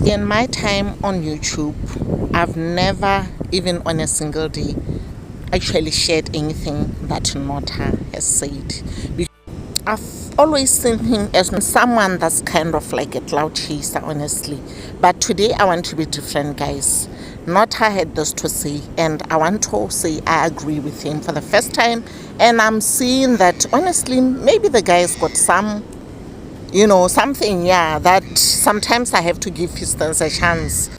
In my time on YouTube, I've never, even on a single day, actually shared anything that Nota has said. I've always seen him as someone that's kind of like a cloud chaser, honestly. But today I want to be different, guys. Nota had this to say, and I want to say I agree with him for the first time. And I'm seeing that, honestly, maybe the guy's got some, something, that sometimes I have to give his things a chance.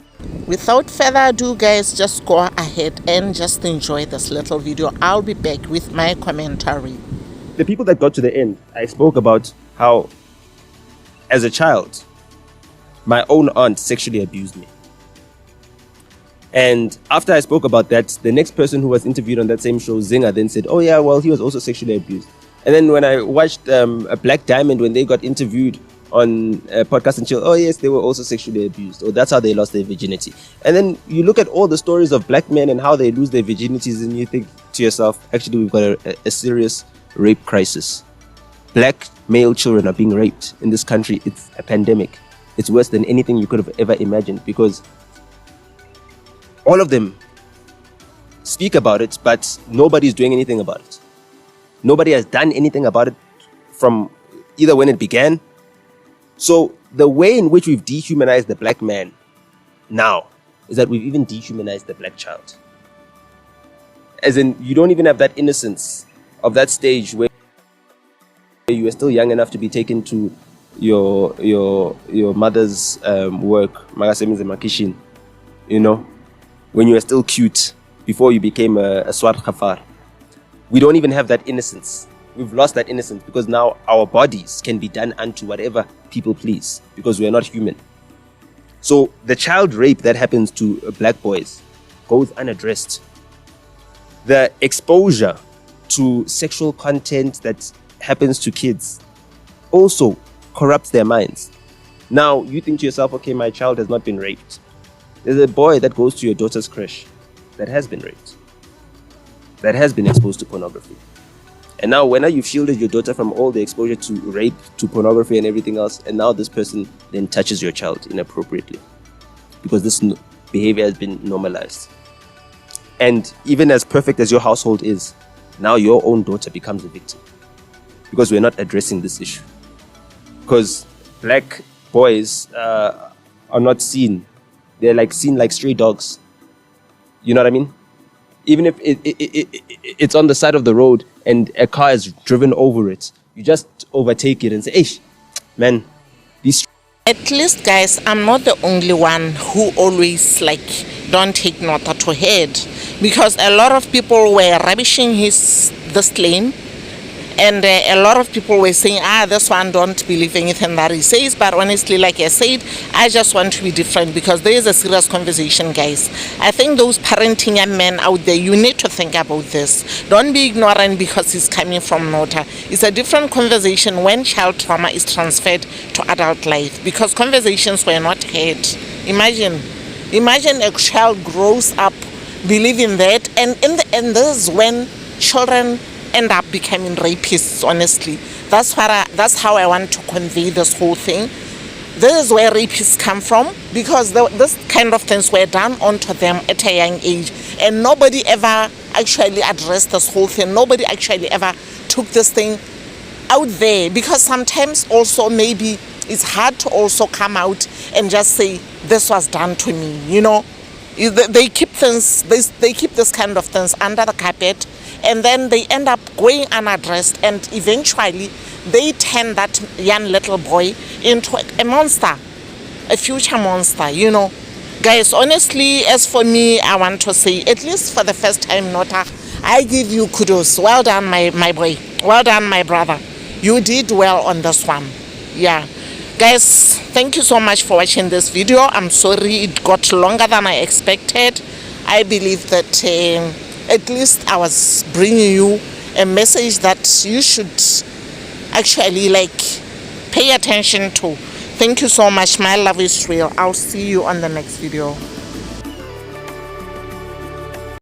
Without further ado, guys, just go ahead and just enjoy this little video. I'll be back with my commentary. The people that got to the end, I spoke about how, as a child, my own aunt sexually abused me. And after I spoke about that, the next person who was interviewed on that same show, Zinger, then said, oh yeah, well, he was also sexually abused. And then when I watched a Black Diamond, when they got interviewed on Podcast and Chill, oh yes, they were also sexually abused. Or that's how they lost their virginity. And then you look at all the stories of black men and how they lose their virginities, and you think to yourself, actually, we've got a serious rape crisis. Black male children are being raped in this country. It's a pandemic. It's worse than anything you could have ever imagined, because all of them speak about it, but nobody's doing anything about it. Nobody has done anything about it from either when it began. So the way in which we've dehumanized the black man now is that we've even dehumanized the black child. As in, you don't even have that innocence of that stage where you are still young enough to be taken to your mother's work, when you were still cute before you became a swart khafar. We don't even have that innocence. We've lost that innocence because now our bodies can be done unto whatever people please, because we are not human. So the child rape that happens to black boys goes unaddressed. The exposure to sexual content that happens to kids also corrupts their minds. Now you think to yourself, okay, my child has not been raped. There's a boy that goes to your daughter's crush that has been raped, that has been exposed to pornography. And now when you've shielded your daughter from all the exposure to rape, to pornography and everything else, and now this person then touches your child inappropriately because this behavior has been normalized. And even as perfect as your household is, now your own daughter becomes a victim because we're not addressing this issue. Because black boys are not seen. They're seen like stray dogs. You know what I mean? Even if it's on the side of the road and a car has driven over it, you just overtake it and say, hey, man, these... At least, guys, I'm not the only one who always don't take Nota to head, because a lot of people were rubbishing this claim, and a lot of people were saying, this one don't believe anything that he says. But honestly, like I said, I just want to be different, because there is a serious conversation, guys. I think those parenting young men out there, you need to think about this. Don't be ignorant because he's coming from Nota. It's a different conversation when child trauma is transferred to adult life, because conversations were not heard. Imagine a child grows up believing that, and in the end, this is when children end up becoming rapists. Honestly, that's how I want to convey this whole thing. This is where rapists come from, because this kind of things were done onto them at a young age, and nobody ever actually addressed this whole thing. Nobody actually ever took this thing out there, because sometimes also maybe it's hard to also come out and just say this was done to me. They keep things, they keep this kind of things under the carpet, and then they end up going unaddressed, and eventually they turn that young little boy into a monster, a future monster, Guys, honestly, as for me, I want to say, at least for the first time, Nota, I give you kudos. Well done, my boy. Well done, my brother. You did well on this one. Yeah. Guys, thank you so much for watching this video. I'm sorry it got longer than I expected. I believe that at least I was bringing you a message that you should actually pay attention to. Thank you so much. My love is real. I'll see you on the next video.